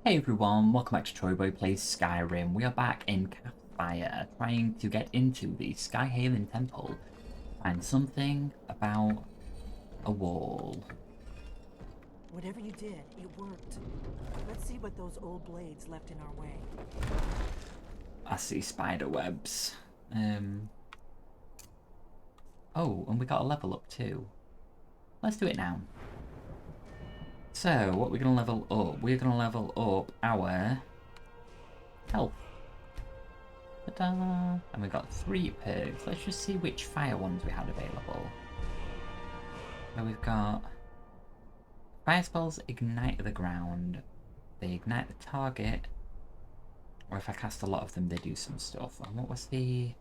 Hey everyone, welcome back to TroyBoyPlays Skyrim. We are back in Campfire, trying to get into the Skyhaven Temple and something about a wall. Whatever you did, it worked. Let's see what those old blades left in our way. I see spider webs. Oh, and we got a level up too. Let's do it now. So, what we're going to level up? We're going to level up our health. Ta-da! And we got 3 perks. Let's just see which fire ones we had available. So we've got fire spells ignite the ground. They ignite the target. Or if I cast a lot of them, they do some stuff. And what was the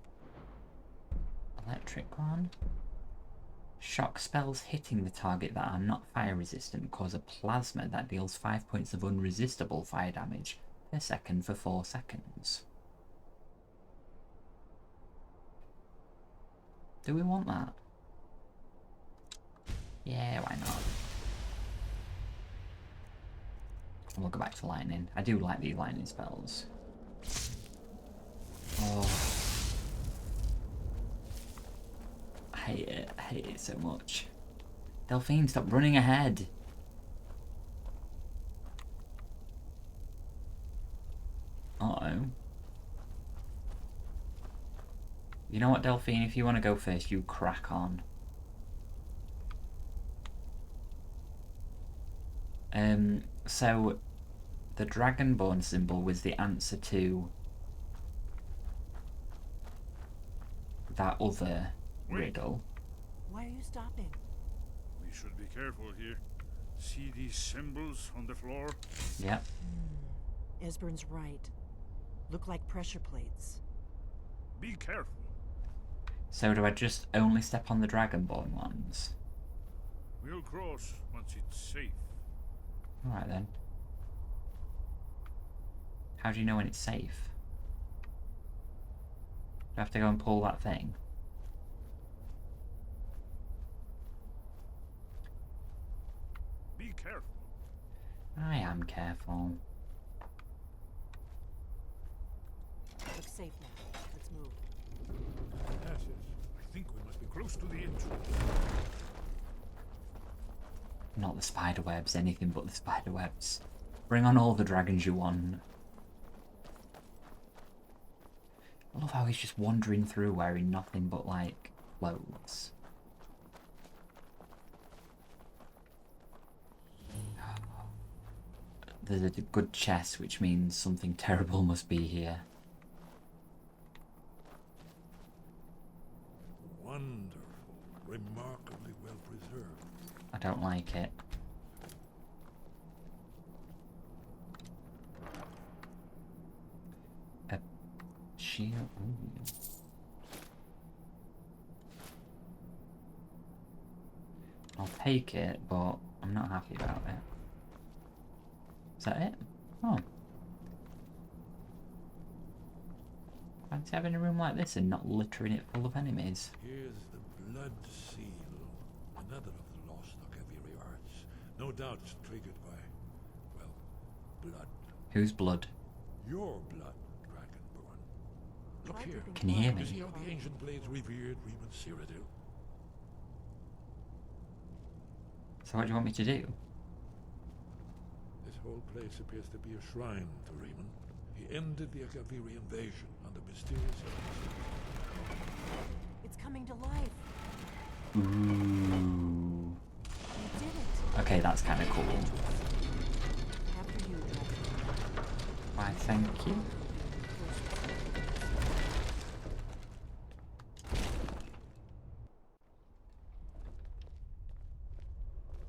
electric one? Shock spells hitting the target that are not fire resistant cause a plasma that deals 5 points of unresistible fire damage per second for 4 seconds. Do we want that? Yeah, why not? And we'll go back to lightning. I do like these lightning spells. Oh. I hate it so much. Delphine, stop running ahead. Uh-oh. You know what, Delphine, if you want to go first, you crack on. So the Dragonborn symbol was the answer to that other riddle. Why are you stopping? We should be careful here. See these symbols on the floor? Yep. Esbern's right. Look like pressure plates. Be careful. So do I just only step on the Dragonborn ones? We'll cross once it's safe. Alright then. How do you know when it's safe? Do I have to go and pull that thing? Be careful. I am careful. Looks safe now. Let's move. Yes, yes. I think we must be close to the entrance. Not the spider webs, anything but the spider webs. Bring on all the dragons you want. I love how he's just wandering through wearing nothing but, like, clothes. There's a good chest, which means something terrible must be here. Wonderful. Remarkably well preserved. I don't like it. A shield. Ooh. I'll take it, but I'm not happy about it. Is that it? Oh. Fancy having a room like this and not littering it full of enemies. Here's the blood seal. Another of the lost Akaviri arts. No doubt triggered by, well, blood. Whose blood? Your blood, Dragonborn. Look Why do here. they Can you hear You me? see how the ancient blades revered Reman Cyrodiil? So what do you want me to do? This whole place appears to be a shrine to Reman. He ended the Akaviri invasion under mysterious It's coming to life. Ooh. You did it. Okay, that's kind of cool. After you, Dragon. Why, thank you.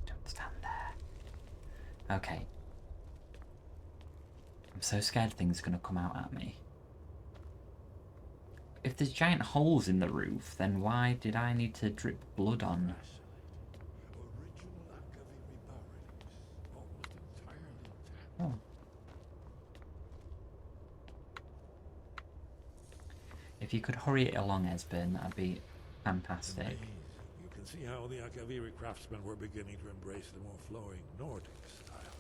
Don't stand there. Okay. I'm so scared things are going to come out at me. If there's giant holes in the roof, then why did I need to drip blood on? original Akaviri bas-reliefs, almost entirely intact. Oh. If you could hurry it along, Esbern, that'd be fantastic. Amazing. You can see how the Akaviri craftsmen were beginning to embrace the more flowing Nordic style.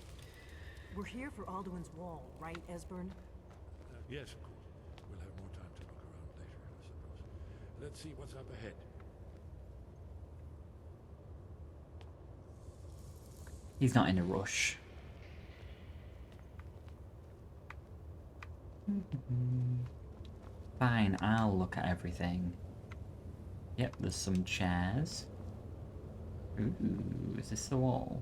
We're here for Alduin's Wall, right, Esbern? Yes, of course. We'll have more time to look around later, I suppose. Let's see what's up ahead. He's not in a rush. Fine, I'll look at everything. Yep, there's some chairs. Ooh, is this the wall?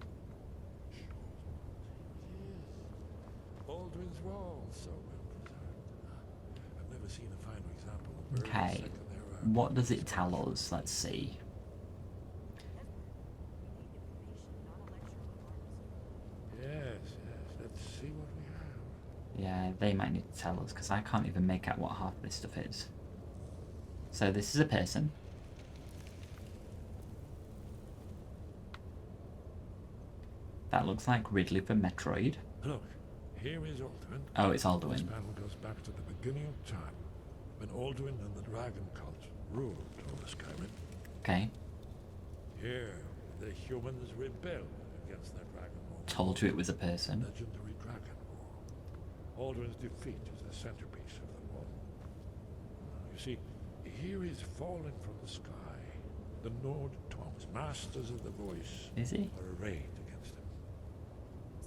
Aldrin's Wall, so well preserved. I've never seen a finer example of early Okay, Second Era. what does it tell us? Let's see. Yes, let's see what we have. Yeah, they might need to tell us, because I can't even make out what half of this stuff is. So this is a person. That looks like Ridley from Metroid. Look, here is Alduin. Oh, it's This Alduin. panel goes back to the beginning of time, when Alduin and the Dragon Cult ruled over Skyrim. Okay, Here, the humans rebelled against their dragon war. told you it was a person. Legendary Dragon War. Alduin's defeat is the centerpiece of the wall. You see, here is fallen from the sky. The Nord Tongs, masters of the voice, Is he? are arrayed against him.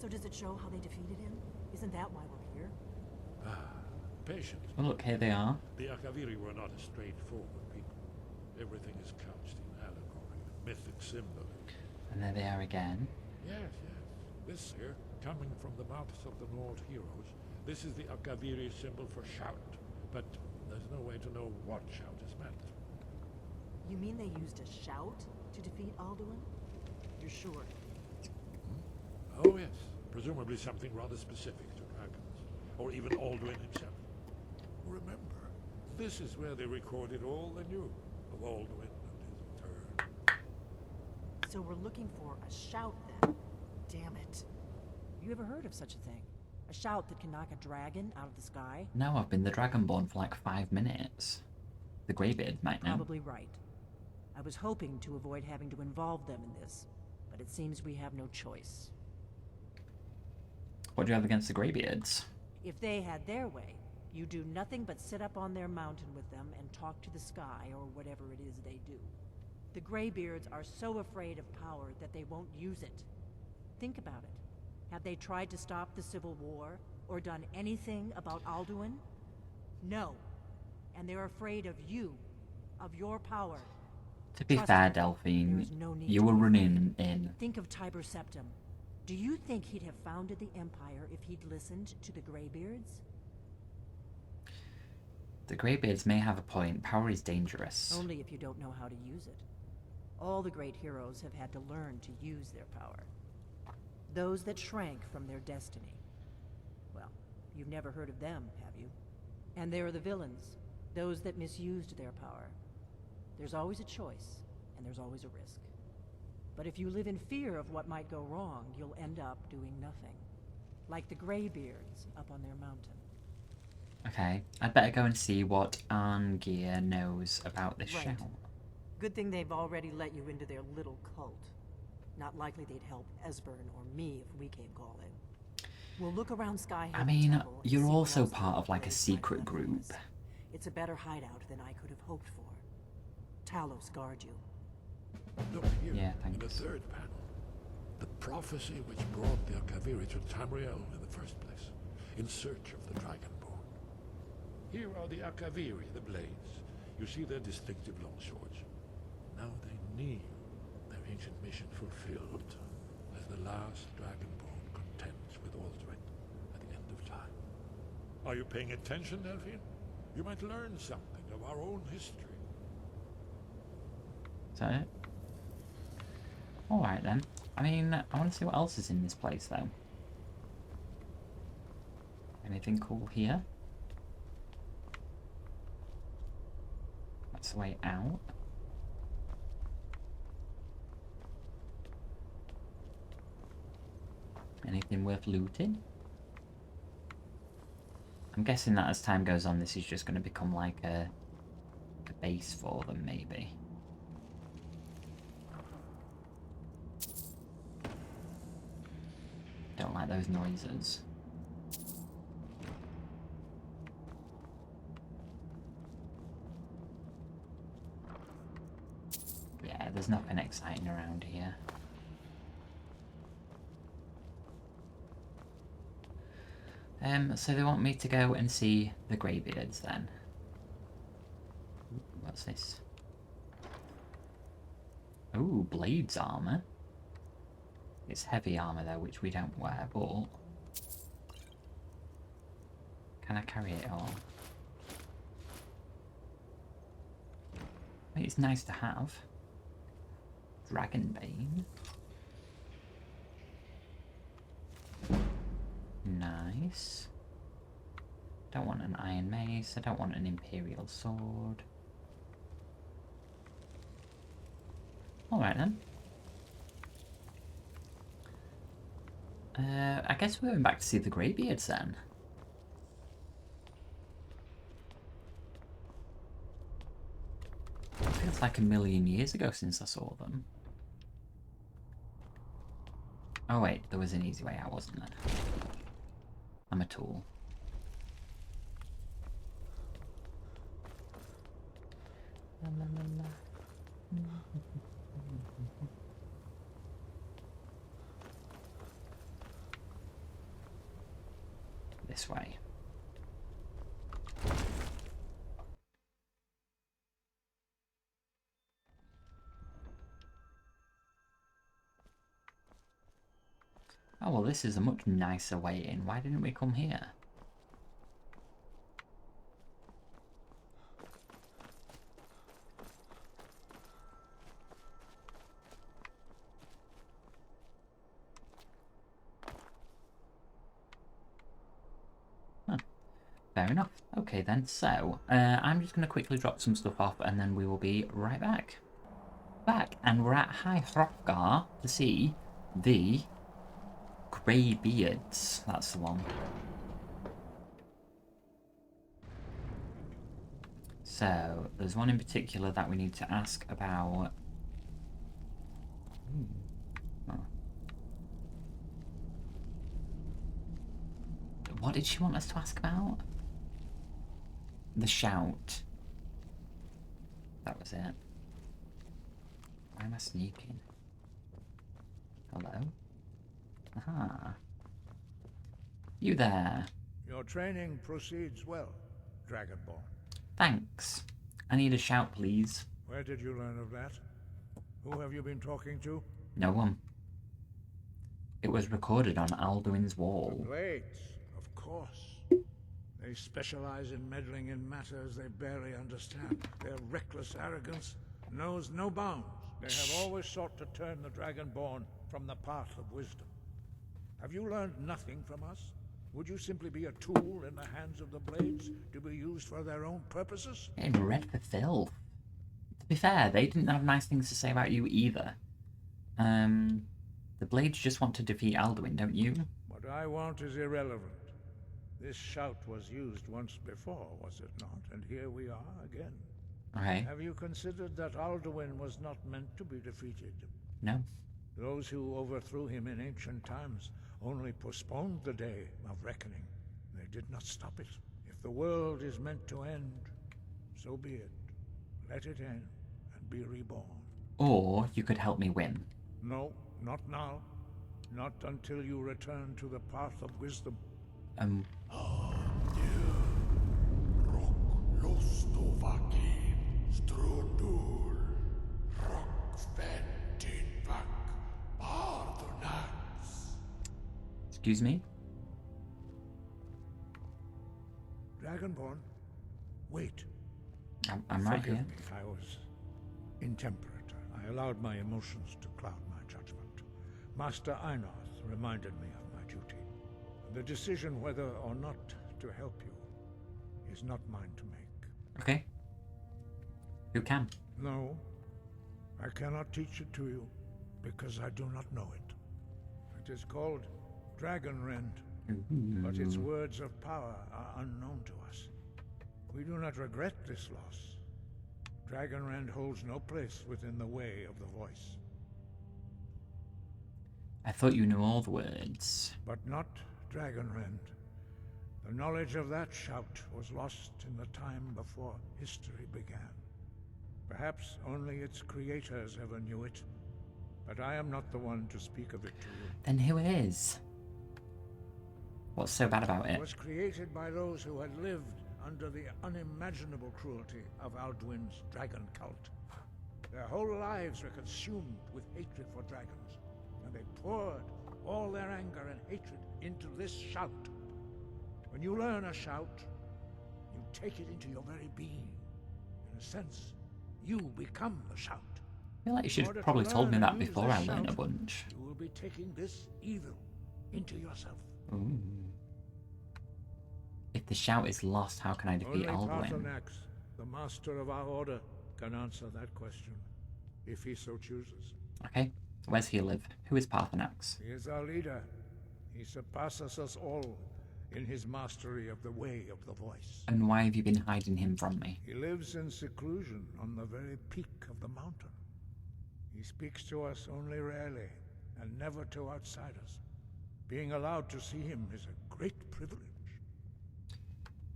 So does it show how they defeated him? Isn't that why we're here? Patience. Well, look, here they are. The Akaviri were not a straightforward people. Everything is couched in allegory, mythic symbol. And there they are again. Yes. This here, coming from the mouths of the Nord heroes, this is the Akaviri symbol for shout. But there's no way to know what shout is meant. You mean they used a shout to defeat Alduin? You're sure? Oh yes, presumably something rather specific to dragons, or even Alduin himself. Remember, this is where they recorded all they knew of Alduin and his return. So we're looking for a shout then. Damn it. You ever heard of such a thing? A shout that can knock a dragon out of the sky? No, I've been the Dragonborn for like 5 minutes. The Greybeard might know. Probably right. I was hoping to avoid having to involve them in this, but it seems we have no choice. What do you have against the Greybeards? If they had their way, you do nothing but sit up on their mountain with them and talk to the sky or whatever it is they do. The Greybeards are so afraid of power that they won't use it. Think about it. Have they tried to stop the Civil War or done anything about Alduin? No. And they're afraid of you, of your power. To be Trust fair, me, Delphine, there is no need you to were be running in. Think of Tiber Septim. Do you think he'd have founded the Empire if he'd listened to the Greybeards? The Greybeards may have a point. Power is dangerous. Only if you don't know how to use it. All the great heroes have had to learn to use their power. Those that shrank from their destiny. Well, you've never heard of them, have you? And there are the villains, those that misused their power. There's always a choice, and there's always a risk. But if you live in fear of what might go wrong, you'll end up doing nothing. Like the Greybeards up on their mountain. Okay, I'd better go and see what Arngeir knows about this Right. shout. Good thing they've already let you into their little cult. Not likely they'd help Esbern or me if we came calling. We'll look around Sky I Haven mean, Temple and you're see what also else part of like a Blaze secret might let group. us. It's a better hideout than I could have hoped for. Talos guard you. Look here, Yeah, in the thanks. third panel. The prophecy which brought the Akaviri to Tamriel in the first place, in search of the Dragonborn. Here are the Akaviri, the blades. You see their distinctive long swords. Now they kneel, their ancient mission fulfilled, as the last Dragonborn contends with Alduin at the end of time. Are you paying attention, Delphine? You might learn something of our own history. Is that it? Alright then. I mean, I want to see what else is in this place though. Anything cool here? That's the way out. Anything worth looting? I'm guessing that as time goes on, this is just going to become like a base for them, maybe. Don't like those noises. Yeah, there's nothing exciting around here. So they want me to go and see the Greybeards then. Ooh, what's this? Ooh, Blades armor. It's heavy armor though, which we don't wear, but... Can I carry it all? It's nice to have. Dragonbane. Nice. Don't want an iron mace. I don't want an imperial sword. Alright then. I guess we're going back to see the Greybeards then. Feels like a million years ago since I saw them. Oh wait, there was an easy way out, wasn't there? I'm a tool. La, la, la, la. This way. Oh well, this is a much nicer way in. Why didn't we come here? Huh. Fair enough. Okay then, so I'm just going to quickly drop some stuff off and then we will be right back. And we're at High Hrothgar to see the Greybeards, that's the one. So, there's one in particular that we need to ask about. Oh. What did she want us to ask about? The shout. That was it. Why am I sneaking? Hello? Aha. You there. Your training proceeds well, Dragonborn. Thanks. I need a shout, please. Where did you learn of that? Who have you been talking to? No one. It was recorded on Alduin's wall. The Blades, of course. They specialize in meddling in matters they barely understand. Their reckless arrogance knows no bounds. They have always sought to turn the Dragonborn from the path of wisdom. Have you learned nothing from us? Would you simply be a tool in the hands of the Blades to be used for their own purposes? Getting red for filth. To be fair, they didn't have nice things to say about you either. The Blades just want to defeat Alduin, don't you? What I want is irrelevant. This shout was used once before, was it not? And here we are again. Okay. Have you considered that Alduin was not meant to be defeated? No. Those who overthrew him in ancient times only postponed the day of reckoning. They did not stop it. If the world is meant to end, so be it. Let it end and be reborn. Or you could help me win. No, not now. Not until you return to the path of wisdom. Excuse me? Dragonborn, wait. I'm right Forgive here. me, I was intemperate. I allowed my emotions to cloud my judgment. Master Einoth reminded me of my duty. The decision whether or not to help you is not mine to make. Okay. Who can? No, I cannot teach it to you because I do not know it. It is called Dragonrend, but its words of power are unknown to us. We do not regret this loss. Dragonrend holds no place within the way of the voice. I thought you knew all the words. But not Dragonrend. The knowledge of that shout was lost in the time before history began. Perhaps only its creators ever knew it, but I am not the one to speak of it to you. Then who is? What's so bad about It it? was created by those who had lived under the unimaginable cruelty of Alduin's dragon cult. Their whole lives were consumed with hatred for dragons, and they poured all their anger and hatred into this shout. When you learn a shout, you take it into your very being. In a sense, you become the shout. I feel like you should In have order to probably told me learn that and use before this I learned a shout, bunch. You will be taking this evil into yourself. Ooh. If the shout is lost, how can I defeat Only Alduin? Paarthurnax, the master of our order, can answer that question, if he so chooses. Okay, where's he live? Who is Paarthurnax? He is our leader. He surpasses us all in his mastery of the way of the voice. And why have you been hiding him from me? He lives in seclusion on the very peak of the mountain. He speaks to us only rarely, and never to outsiders. Being allowed to see him is a great privilege.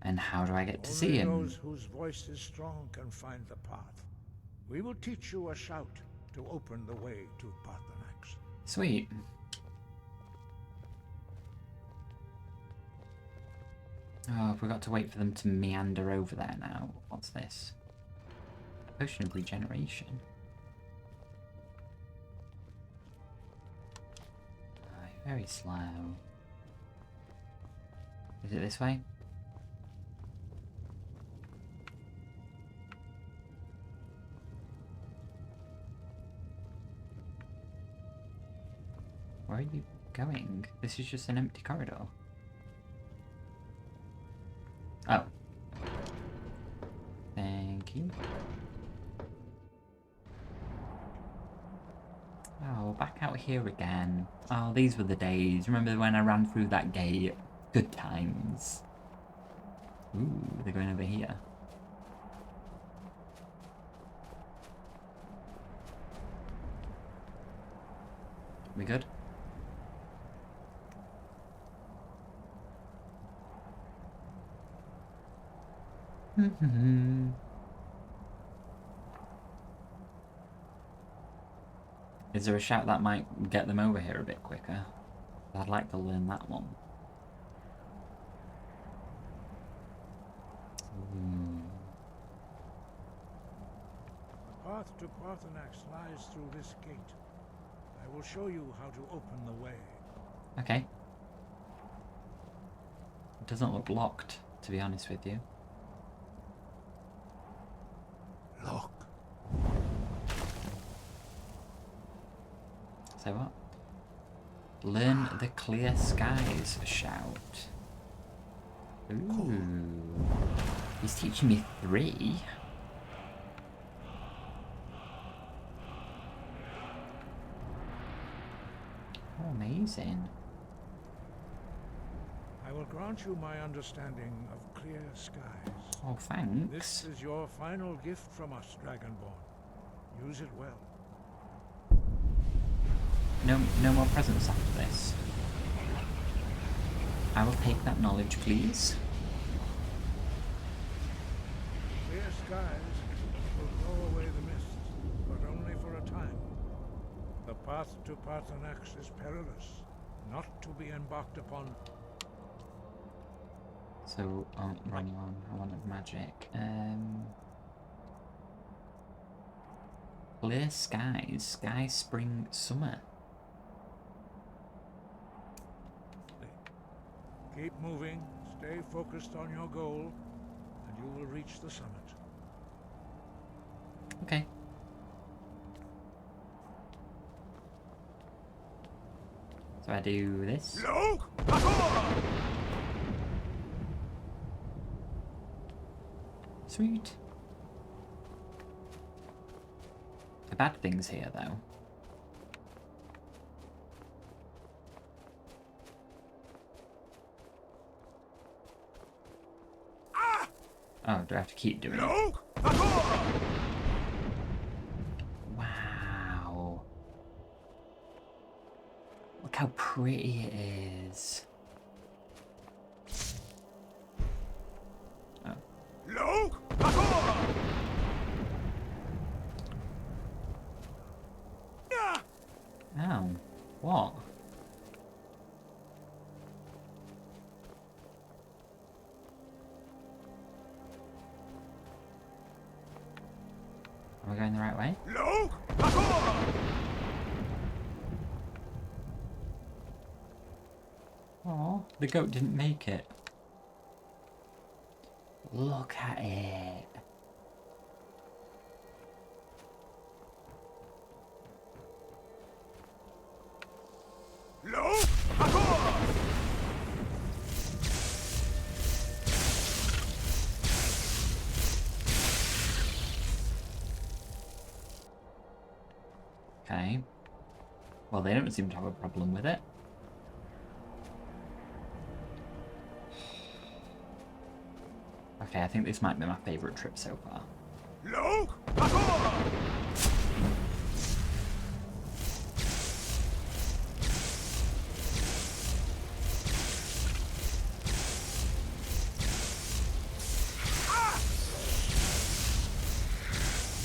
And how do I get to Only see him? those whose voice is strong can find the path. We will teach you a shout to open the way to Paarthurnax. Sweet. Oh, have we got to wait for them to meander over there now? What's this? Potion of regeneration. Oh, very slow. Is it this way? Where are you going? This is just an empty corridor. Oh. Thank you. Oh, back out here again. Oh, these were the days. Remember when I ran through that gate? Good times. Ooh, they're going over here. We good? Is there a shout that might get them over here a bit quicker? I'd like to learn that one. The path to Paarthurnax lies through this gate. I will show you how to open the way. Okay. It doesn't look locked, to be honest with you. Look. So what? Learn the clear skies shout. Ooh. He's teaching me 3. Oh, amazing. I will grant you my understanding of clear skies. Oh, thanks. This is your final gift from us, Dragonborn. Use it well. No more presents after this. I will take that knowledge, please. Clear skies will blow away the mists, but only for a time. The path to Paarthurnax is perilous, not to be embarked upon. So, oh, wrong one. I wanted magic. Clear skies. Sky, spring, summer. Keep moving, stay focused on your goal, and you will reach the summit. Okay. So I do this. Sweet. The bad things here, though. Oh, do I have to keep doing it? Wow. how pretty it is. Oh. Look! Oh. What? Am I going the right way? Look! Oh, the goat didn't make it. Look at it. Look! Okay. Well, they don't seem to have a problem with it. Okay, I think this might be my favourite trip so far. Look!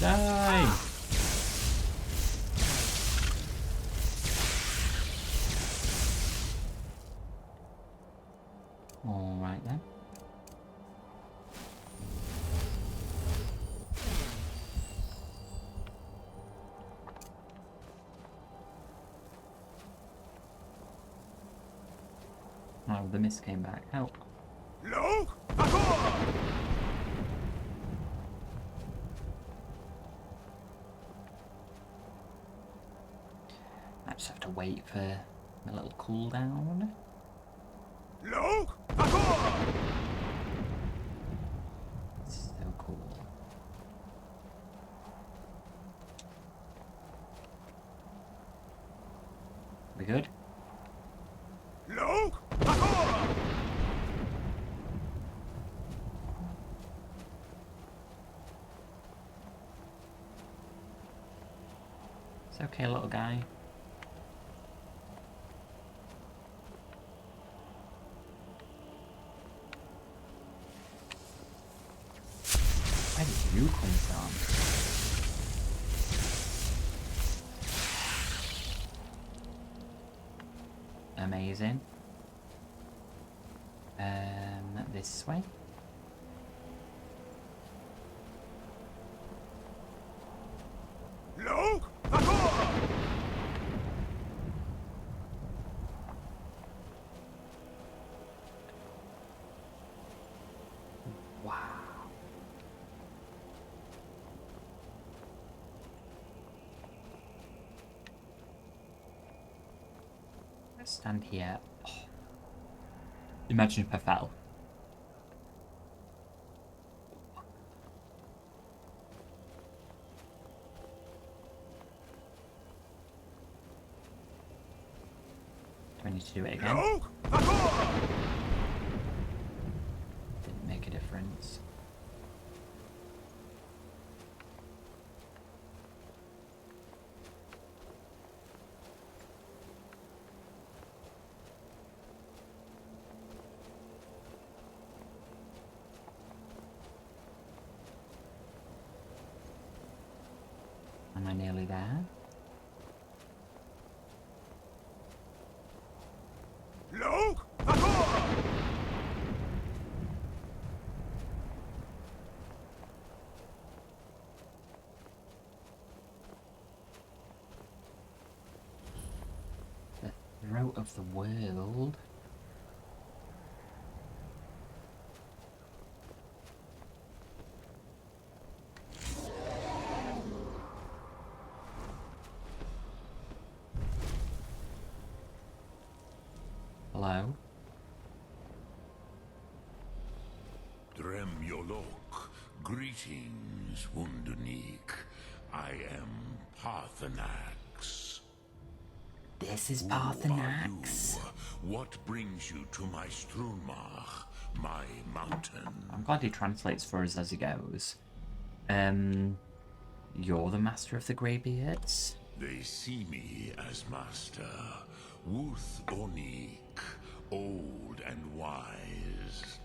Die! Alright then. Oh, the mist came back. Help. Look! I just have to wait for a little cooldown. Look! So cool. We good? Look! It's okay, little guy. Where did you come from? Amazing. This way. Look! Wow. Let's stand here. Oh. Imagine if I fell. Do I need to do it again? Look! Didn't make a difference. Am I nearly there? Look! The throat of the world. Hello? Dremyolok, greetings, Wundernik. I am Parthenax. This is Who are Parthenax. you? What brings you to my Strunmach, my mountain? I'm glad he translates for us as he goes. You're the master of the Greybeards? They see me as master. Wuth Onik, old and wise.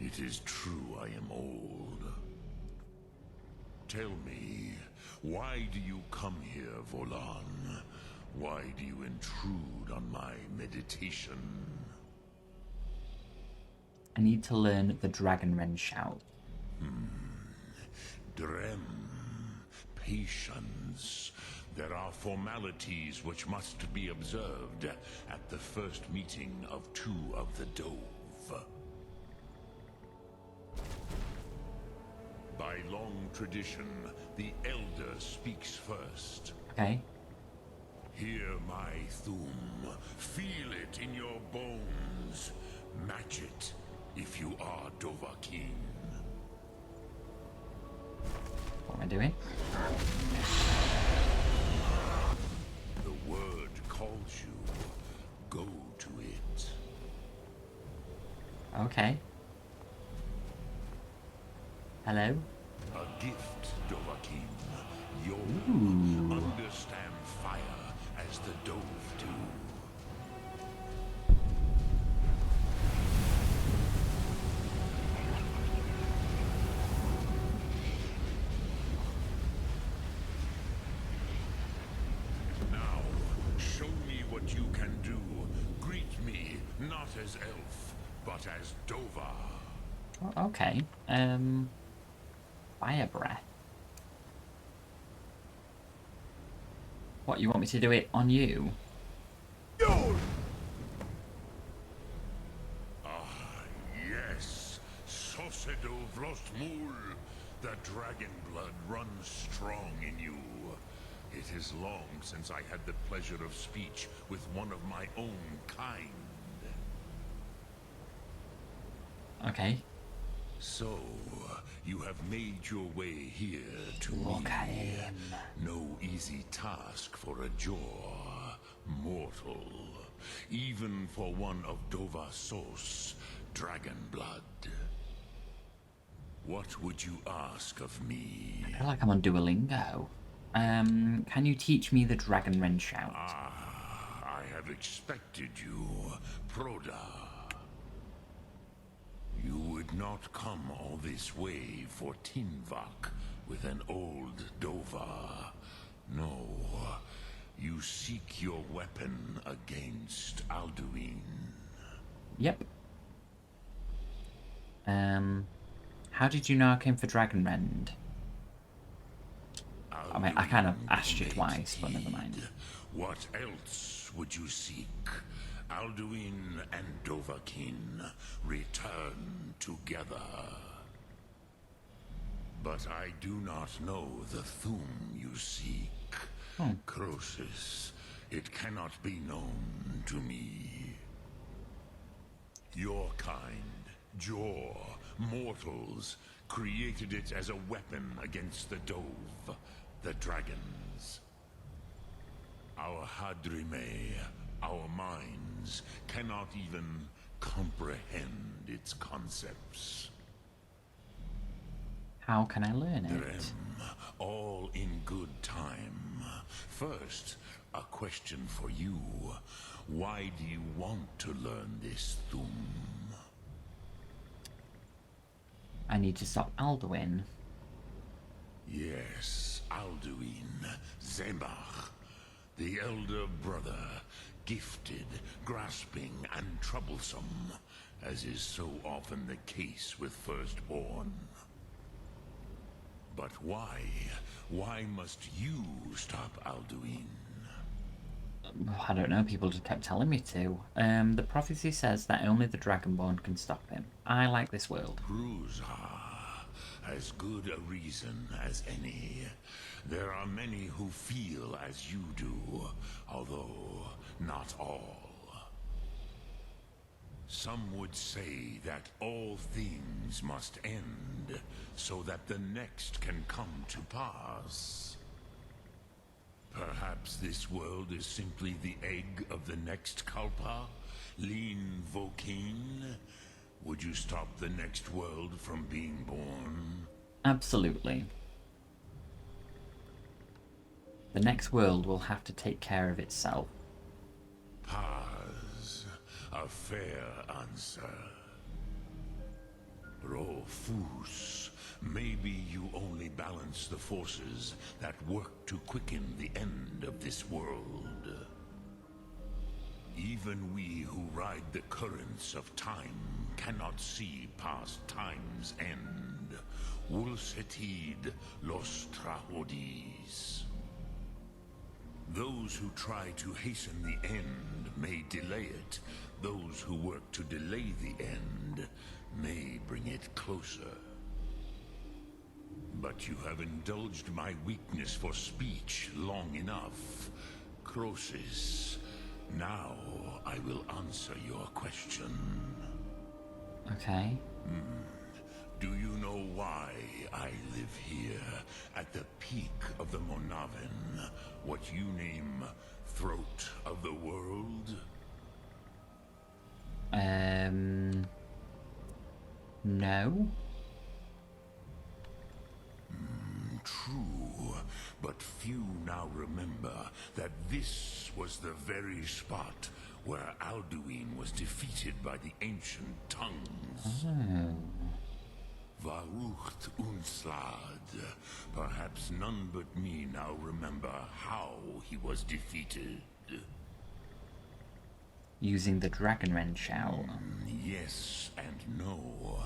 It is true I am old. Tell me, why do you come here, Volan? Why do you intrude on my meditation? I need to learn the Dragonren shout. Drem, patience. There are formalities which must be observed at the first meeting of two of the Dove. By long tradition, the Elder speaks first. Okay. Hear my Thum. Feel it in your bones. Match it if you are Dovahkiin. What am I doing? The word calls you. Go to it. Okay. Hello? A gift, Dovahkiin. Yours. Understand fire as the Dove do. Now, show me what you can do. Greet me, not as elf, but as Dova. Oh, okay. Fire breath. What, you want me to do it on you? Yes, Sosedo Vrostmul. The dragon blood runs strong in you. It is long since I had the pleasure of speech with one of my own kind. Okay. So, you have made your way here to Look me. at him. No easy task for a Jor, mortal. Even for one of Dova Sos, dragon blood. What would you ask of me? I feel like I'm on Duolingo. Can you teach me the Dragonren shout? I have expected you, Proda. You would not come all this way for Tinvak with an old Dova. No, you seek your weapon against Alduin. Yep. How did you know I came for Dragonrend? I mean, I kind of asked you twice, but never mind. What else would you seek? Alduin and Dovahkiin return together. But I do not know the Thum you seek. Croesus, it cannot be known to me. Your kind, Jor, mortals, created it as a weapon against the Dove, the dragons. Our Hadrime, our minds, cannot even comprehend its concepts. How can I learn it? Drem, all in good time. First, a question for you. Why do you want to learn this Thum? I need to stop Alduin. Yes, Alduin, Zembach, the elder brother, gifted, grasping, and troublesome, as is so often the case with Firstborn. But why? Why must you stop Alduin? I don't know, people just kept telling me to. The prophecy says that only the Dragonborn can stop him. I like this world. Cruzha, as good a reason as any. There are many who feel as you do, although not all. Some would say that all things must end, so that the next can come to pass. Perhaps this world is simply the egg of the next Kalpa? Lean Vokeen? Would you stop the next world from being born? Absolutely. The next world will have to take care of itself. Paz, a fair answer. Rofus, maybe you only balance the forces that work to quicken the end of this world. Even we who ride the currents of time cannot see past time's end. Wulsetid los trahodis. Those who try to hasten the end may delay it. Those who work to delay the end may bring it closer. But you have indulged my weakness for speech long enough. Croesus, now I will answer your question. Okay. Do you know why I live here, at the peak of the Monavin, what you name Throat of the World? No. True, but few now remember that this was the very spot where Alduin was defeated by the ancient tongues. Oh. Varucht Unslad. Perhaps none but me now remember how he was defeated. Using the Dragonrend shout. Yes and no.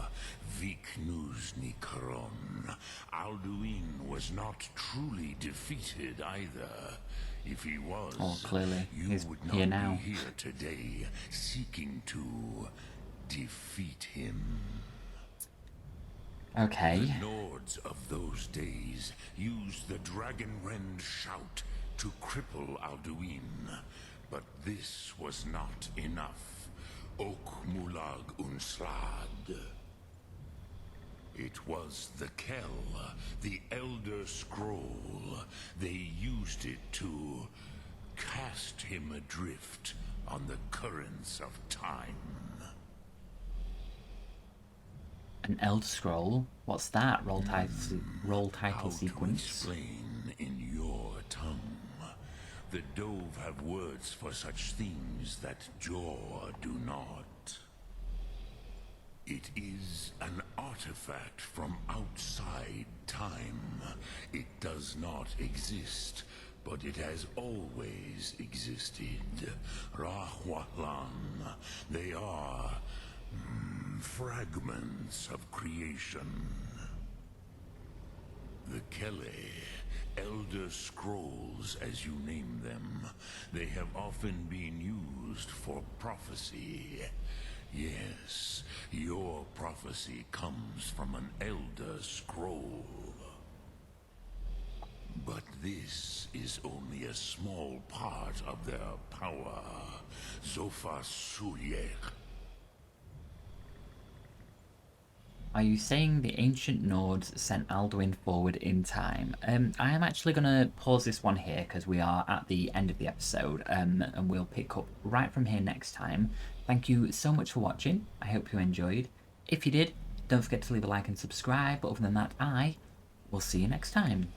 Viknus Nikron. Alduin was not truly defeated either. If he was, Oh, clearly. you He's would not here now. be here today, seeking to defeat him. Okay. The lords of those days used the Dragonrend shout to cripple Alduin, but this was not enough. Ok Mulag Unslad. It was the Kell, the Elder Scroll. They used it to cast him adrift on the currents of time. An Elder Scroll? What's that? Roll title How sequence. to explain in your tongue? The Dove have words for such things that Jor do not. It is an artifact from outside time. It does not exist, but it has always existed. Rahwalan. They are fragments of creation. The Kele, Elder Scrolls as you name them, they have often been used for prophecy. Yes, your prophecy comes from an Elder Scroll. But this is only a small part of their power. Zofa Suyek. Are you saying the ancient Nords sent Alduin forward in time? I am actually going to pause this one here because we are at the end of the episode, and we'll pick up right from here next time. Thank you so much for watching. I hope you enjoyed. If you did, don't forget to leave a like and subscribe. But other than that, I will see you next time.